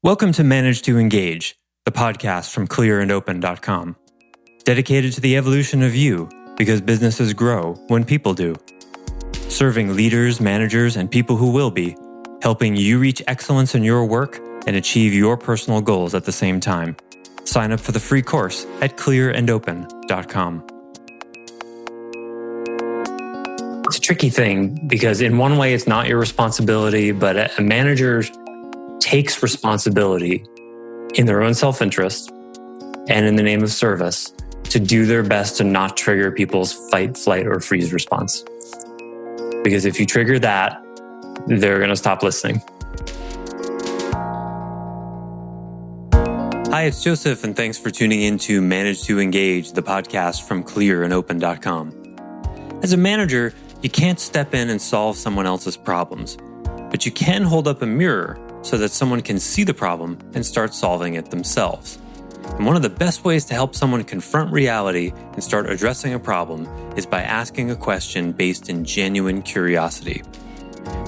Welcome to Manage to Engage, the podcast from clearandopen.com. Dedicated to the evolution of you, because businesses grow when people do. Serving leaders, managers, and people who will be, helping you reach excellence in your work and achieve your personal goals at the same time. Sign up for the free course at clearandopen.com. It's a tricky thing because in one way it's not your responsibility, but a manager takes responsibility in their own self-interest and in the name of service to do their best to not trigger people's fight, flight, or freeze response. Because if you trigger that, they're going to stop listening. Hi, it's Joseph, and thanks for tuning in to Manage to Engage, the podcast from clearandopen.com. As a manager, you can't step in and solve someone else's problems, but you can hold up a mirror so that someone can see the problem and start solving it themselves. And one of the best ways to help someone confront reality and start addressing a problem is by asking a question based in genuine curiosity.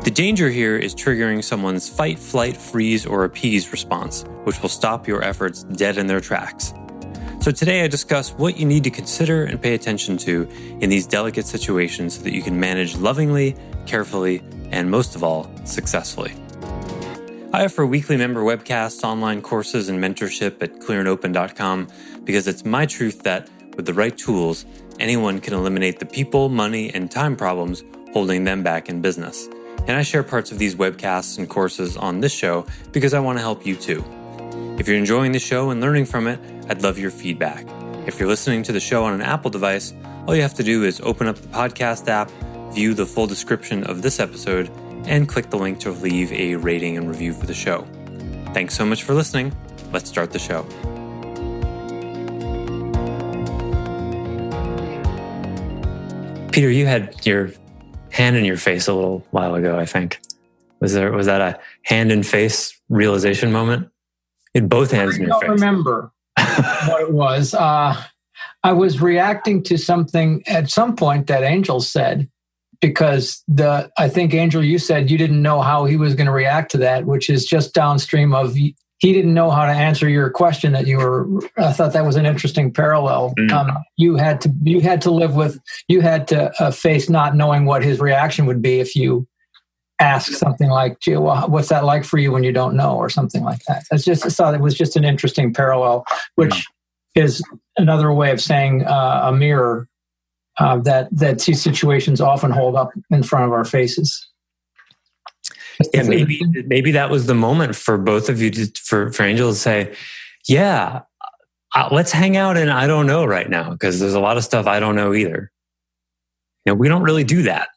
The danger here is triggering someone's fight, flight, freeze, or appease response, which will stop your efforts dead in their tracks. So today I discuss what you need to consider and pay attention to in these delicate situations so that you can manage lovingly, carefully, and most of all, successfully. I offer weekly member webcasts, online courses, and mentorship at clearandopen.com because it's my truth that, with the right tools, anyone can eliminate the people, money, and time problems holding them back in business. And I share parts of these webcasts and courses on this show because I want to help you too. If you're enjoying the show and learning from it, I'd love your feedback. If you're listening to the show on an Apple device, all you have to do is open up the podcast app, view the full description of this episode, and click the link to leave a rating and review for the show. Thanks so much for listening. Let's start the show. Peter, you had your hand in your face a little while ago, I think. Was that a hand in face realization moment? You had both hands in your face. I don't remember what it was. I was reacting to something at some point that Angel said, because I think, Angel, you said you didn't know how he was going to react to that, which is just downstream of he didn't know how to answer your question that you were. I thought that was an interesting parallel. You had to face not knowing what his reaction would be if you ask something like, "Gee, well, what's that like for you when you don't know?" or something like that. I thought it was just an interesting parallel, which is another way of saying a mirror. That these situations often hold up in front of our faces. Yeah, maybe that was the moment for both of you for Angel to say, "Yeah, let's hang out." And I don't know right now because there's a lot of stuff I don't know either. We don't really do that.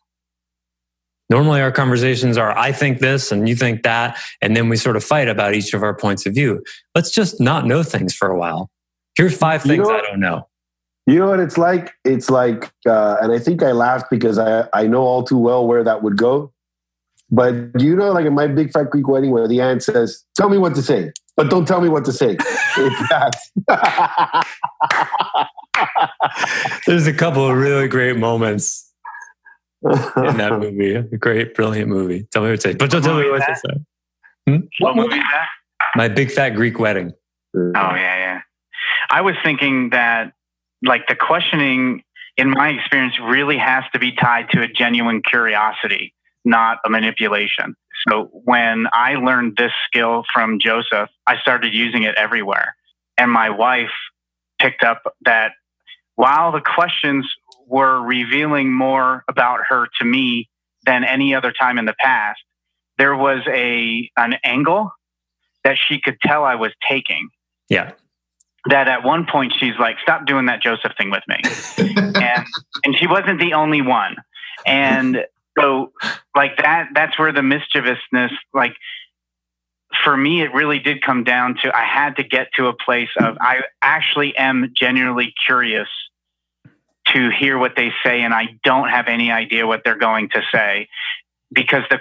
Normally, our conversations are, "I think this and you think that," and then we sort of fight about each of our points of view. Let's just not know things for a while. Here's 5 things I don't know. You know what it's like? It's like, and I think I laughed because I know all too well where that would go. But like in my big fat Greek wedding where the aunt says, "Tell me what to say, but don't tell me what to say." It's that. There's a couple of really great moments in that movie. A great, brilliant movie. Tell me what to say, but don't tell me what to say. What movie is that? My Big Fat Greek Wedding. Oh, yeah. I was thinking that, like, the questioning, in my experience, really has to be tied to a genuine curiosity, not a manipulation. So when I learned this skill from Joseph, I started using it everywhere. And my wife picked up that while the questions were revealing more about her to me than any other time in the past, there was an angle that she could tell I was taking. Yeah. That at one point she's like, "Stop doing that Joseph thing with me." and she wasn't the only one. And so like that's where the mischievousness, like for me, it really did come down to, I had to get to a place of, I actually am genuinely curious to hear what they say. And I don't have any idea what they're going to say, because the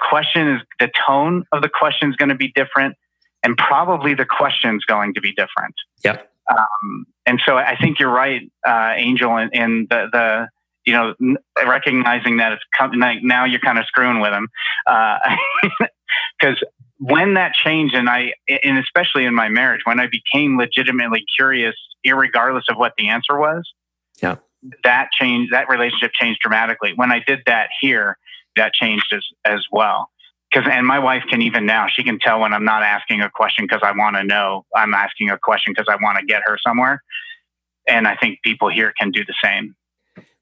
tone of the question is going to be different. And probably the question's going to be different. Yep. And so I think you're right, Angel, in the recognizing that it's like now you're kind of screwing with him, because when that changed, and especially in my marriage, when I became legitimately curious, irregardless of what the answer was, yeah, that relationship changed dramatically. When I did that here, that changed as well. And my wife can, even now, she can tell when I'm not asking a question because I want to know. I'm asking a question because I want to get her somewhere. And I think people here can do the same.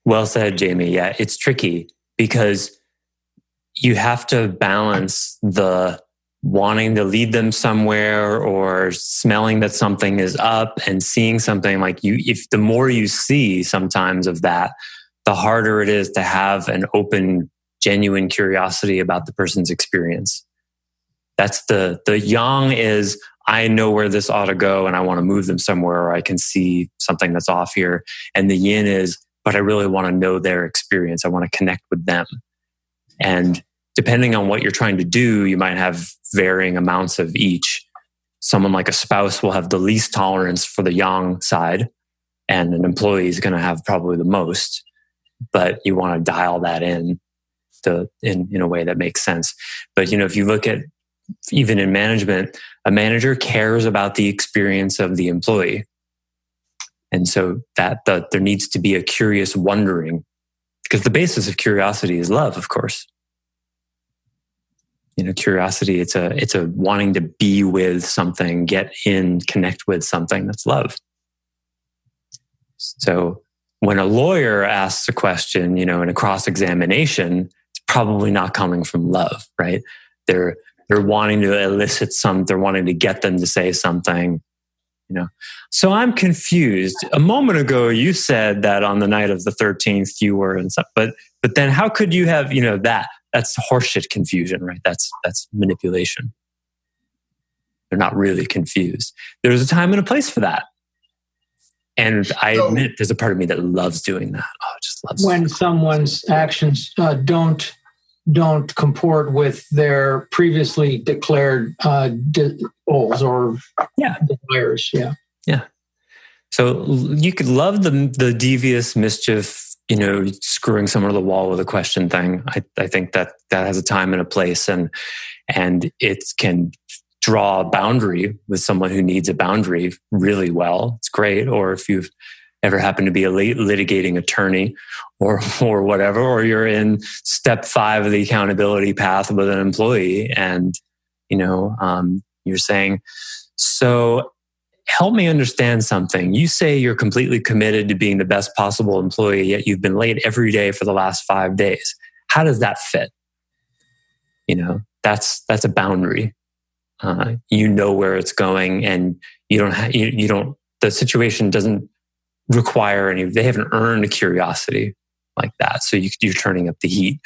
Well said, Jamie. Yeah, it's tricky because you have to balance the wanting to lead them somewhere or smelling that something is up and seeing something if the more you see sometimes of that, the harder it is to have an open, genuine curiosity about the person's experience. That's the yang is, I know where this ought to go and I want to move them somewhere, or I can see something that's off here. And the yin is, but I really want to know their experience. I want to connect with them. And depending on what you're trying to do, you might have varying amounts of each. Someone like a spouse will have the least tolerance for the yang side, and an employee is going to have probably the most. But you want to dial that in a way that makes sense. But if you look at even in management, a manager cares about the experience of the employee, and so that there needs to be a curious wondering, because the basis of curiosity is love, of course. Curiosity, it's a wanting to be with something, connect with something. That's love. So when a lawyer asks a question, in a cross-examination, it's probably not coming from love, right? They're wanting to elicit they're wanting to get them to say something, So I'm confused. A moment ago, you said that on the night of the 13th you were and stuff, but then how could you have, that? That's horseshit confusion, right? That's manipulation. They're not really confused. There's a time and a place for that. And I admit there's a part of me that loves doing that. Oh, just loves when someone's actions don't comport with their previously declared goals or desires. Yeah. Yeah. So you could love the devious mischief, screwing someone to the wall with a question thing. I think that has a time and a place, and it can draw a boundary with someone who needs a boundary really well. It's great. Or if you've ever happened to be a litigating attorney or whatever, or you're in step 5 of the accountability path with an employee, and you're saying, so help me understand something. You say you're completely committed to being the best possible employee, yet you've been late every day for the last 5 days. How does that fit? That's a boundary. Where it's going, and the situation doesn't require they haven't earned a curiosity like that. So you're turning up the heat.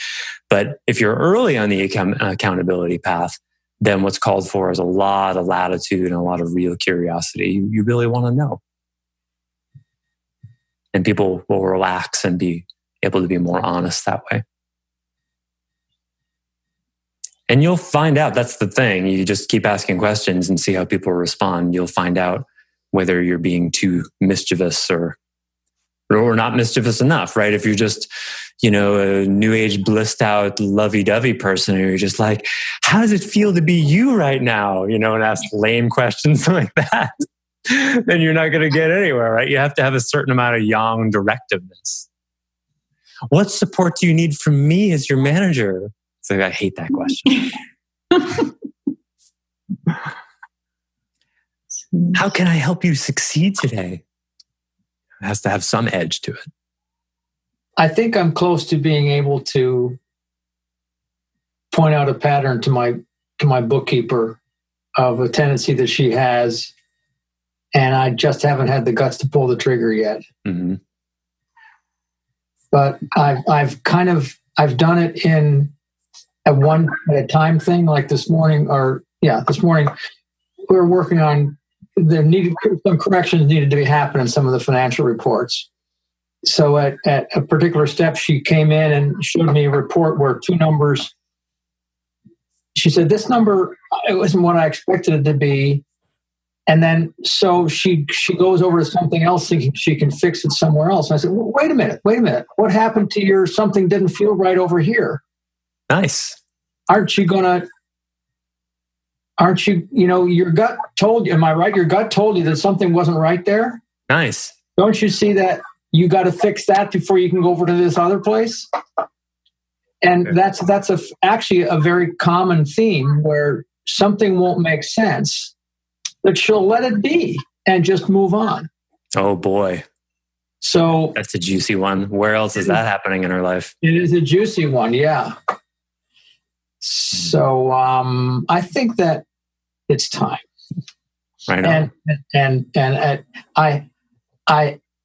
But if you're early on the accountability path, then what's called for is a lot of latitude and a lot of real curiosity. You really want to know. And people will relax and be able to be more honest that way. And you'll find out, that's the thing. You just keep asking questions and see how people respond. You'll find out whether you're being too mischievous or not mischievous enough, right? If you're just, a new age blissed out lovey-dovey person, and you're just like, how does it feel to be you right now? And ask lame questions like that, then you're not going to get anywhere, right? You have to have a certain amount of yang directiveness. What support do you need from me as your manager? So I hate that question. How can I help you succeed today? It has to have some edge to it. I think I'm close to being able to point out a pattern to my bookkeeper of a tendency that she has, and I just haven't had the guts to pull the trigger yet. Mm-hmm. But I've done it in at a time thing, like this morning. This morning we were working on some corrections needed to happen in some of the financial reports. So at a particular step, she came in and showed me a report where 2 numbers. She said, this number, it wasn't what I expected it to be. And then so she goes over to something else thinking she can fix it somewhere else. And I said, well, wait a minute. What happened to your something didn't feel right over here? Nice. Aren't you going to aren't you, your gut told you, am I right? Your gut told you that something wasn't right there. Nice. Don't you see that you got to fix that before you can go over to this other place? And that's actually a very common theme where something won't make sense, but she'll let it be and just move on. Oh boy. So that's a juicy one. Where else is that happening in her life? It is a juicy one. Yeah. So I think that it's time. Right on. And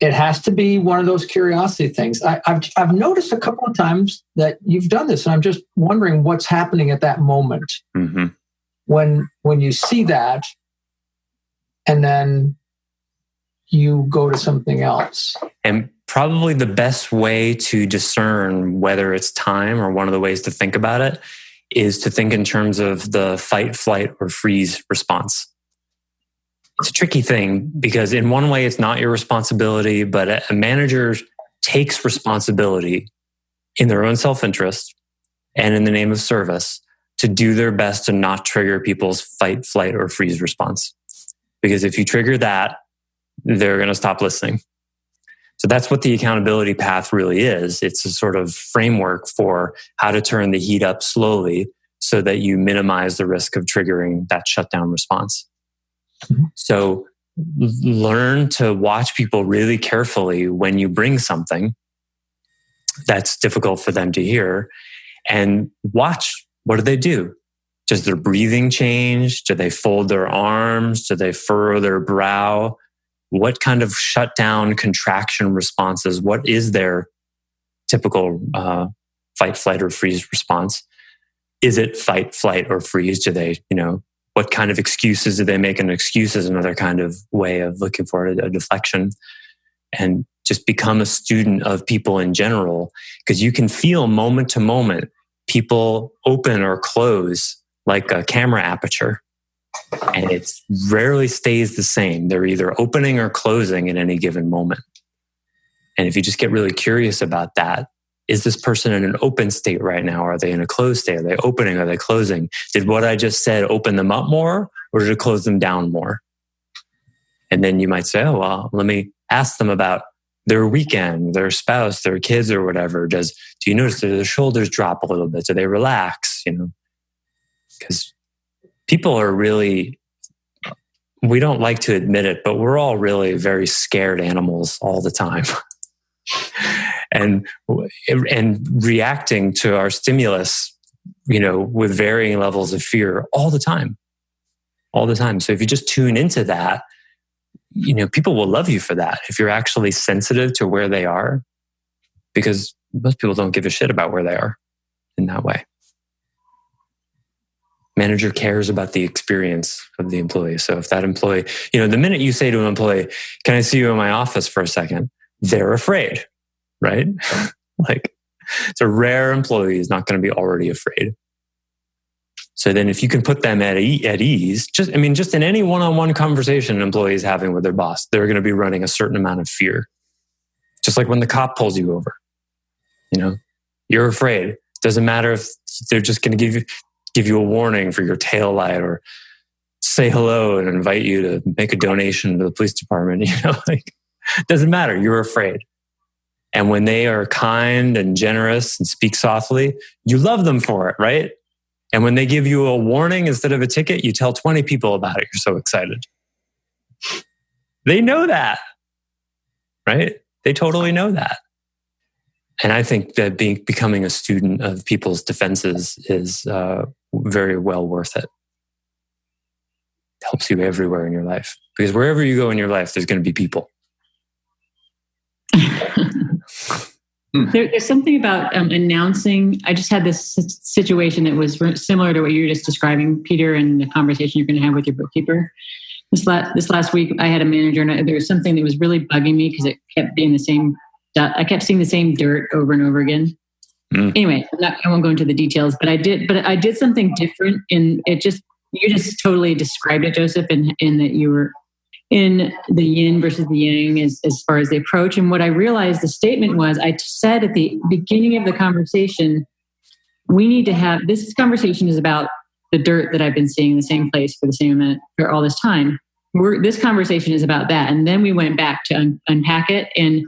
it has to be one of those curiosity things. I've noticed a couple of times that you've done this, and I'm just wondering what's happening at that moment when you see that, and then you go to something else. And probably the best way to discern whether it's time, or one of the ways to think about it, is to think in terms of the fight, flight, or freeze response. It's a tricky thing because in one way it's not your responsibility, but a manager takes responsibility in their own self-interest and in the name of service to do their best to not trigger people's fight, flight, or freeze response. Because if you trigger that, they're going to stop listening. So that's what the accountability path really is. It's a sort of framework for how to turn the heat up slowly so that you minimize the risk of triggering that shutdown response. So learn to watch people really carefully when you bring something that's difficult for them to hear, and watch, what do they do? Does their breathing change? Do they fold their arms? Do they furrow their brow? What kind of shutdown contraction responses? What is their typical fight, flight, or freeze response? Is it fight, flight, or freeze? Do they, what kind of excuses do they make? An excuse is another kind of way of looking for a deflection. And just become a student of people in general, because you can feel moment to moment people open or close like a camera aperture. And it rarely stays the same. They're either opening or closing at any given moment. And if you just get really curious about that, is this person in an open state right now? Are they in a closed state? Are they opening? Are they closing? Did what I just said open them up more, or did it close them down more? And then you might say, oh, well, let me ask them about their weekend, their spouse, their kids, or whatever. Do you notice that their shoulders drop a little bit? Do they relax? Because people are really, we don't like to admit it, but we're all really very scared animals all the time. and reacting to our stimulus, with varying levels of fear all the time. So if you just tune into that, people will love you for that. If you're actually sensitive to where they are, because most people don't give a shit about where they are in that way. Manager cares about the experience of the employee. So if that employee, the minute you say to an employee, can I see you in my office for a second? They're afraid, right? Like, it's a rare employee who's not going to be already afraid. So then if you can put them at ease, just in any one-on-one conversation an employee is having with their boss, they're going to be running a certain amount of fear. Just like when the cop pulls you over, you're afraid. Doesn't matter if they're just going to give you a warning for your tail light, or say hello and invite you to make a donation to the police department. Doesn't matter. You're afraid. And when they are kind and generous and speak softly, you love them for it, right? And when they give you a warning instead of a ticket, you tell 20 people about it. You're so excited. They know that, right? They totally know that. And I think that becoming a student of people's defenses is very well worth it. It helps you everywhere in your life. Because wherever you go in your life, there's going to be people. There's something about announcing. I just had this situation that was similar to what you were just describing, Peter, and the conversation you're going to have with your bookkeeper. This last week, I had a manager, and there was something that was really bugging me because it kept being the same. I kept seeing the same dirt over and over again. Anyway, I won't go into the details, but I did something different. You just totally described it, Joseph, in that you were in the yin versus the yang as far as the approach. And what I realized the statement was, I said at the beginning of the conversation, we need to have, this conversation is about the dirt that I've been seeing in the same place for the same amount for all this time. This conversation is about that. And then we went back to unpack it. And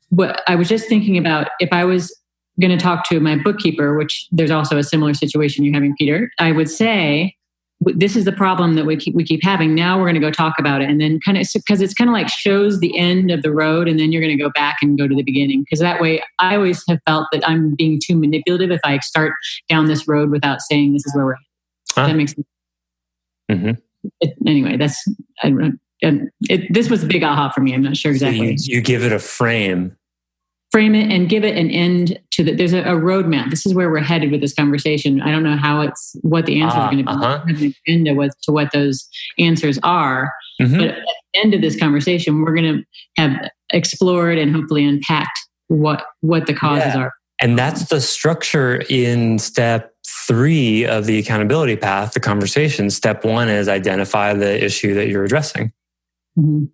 what I was just thinking about, if I was going to talk to my bookkeeper, which there's also a similar situation you're having, Peter, I would say, this is the problem that we keep having. Now we're going to go talk about it. And then because it's kind of like shows the end of the road, and then you're going to go back and go to the beginning. Because that way, I always have felt that I'm being too manipulative if I start down this road without saying this is where we're at. That makes sense. Anyway, this was a big aha for me. I'm not sure exactly. So you give it a frame it and give it an end to there's a roadmap. This is where we're headed with this conversation. I don't know what the answers are going to be. An agenda to what those answers are. But at the end of this conversation, we're going to have explored and hopefully unpacked what the causes are. And that's the structure in step 3 of the accountability path, the conversation. Step 1 is identify the issue that you're addressing. And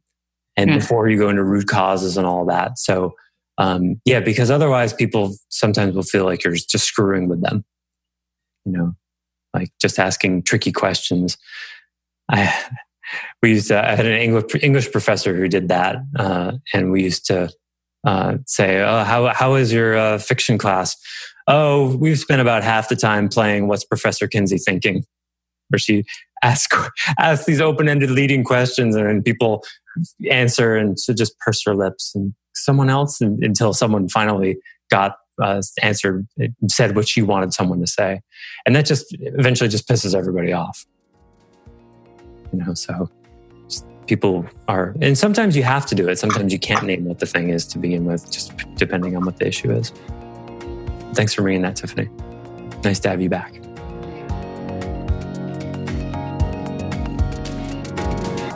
before you go into root causes and all that. So, because otherwise people sometimes will feel like you're just screwing with them, like just asking tricky questions. I had an English professor who did that. And we used to say, how is your fiction class? Oh, we've spent about half the time playing What's Professor Kinsey Thinking? Where she asks these open-ended leading questions, and then people answer and so just purse her lips and someone else until someone finally got answered, said what she wanted someone to say. And that just eventually just pisses everybody off. So people are, and sometimes you have to do it. Sometimes you can't name what the thing is to begin with, just depending on what the issue is. Thanks for bringing that, Tiffany. Nice to have you back.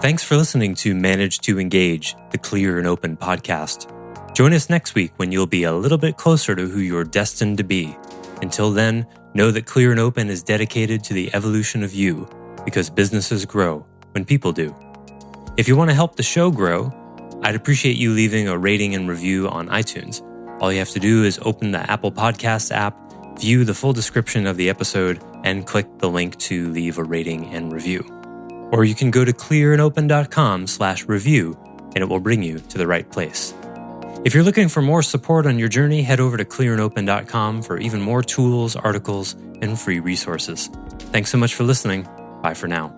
Thanks for listening to Manage to Engage, the Clear and Open podcast. Join us next week when you'll be a little bit closer to who you're destined to be. Until then, know that Clear and Open is dedicated to the evolution of you, because businesses grow when people do. If you want to help the show grow, I'd appreciate you leaving a rating and review on iTunes. All you have to do is open the Apple Podcasts app, view the full description of the episode, and click the link to leave a rating and review. Or you can go to clearandopen.com/review and it will bring you to the right place. If you're looking for more support on your journey, head over to clearandopen.com for even more tools, articles, and free resources. Thanks so much for listening. Bye for now.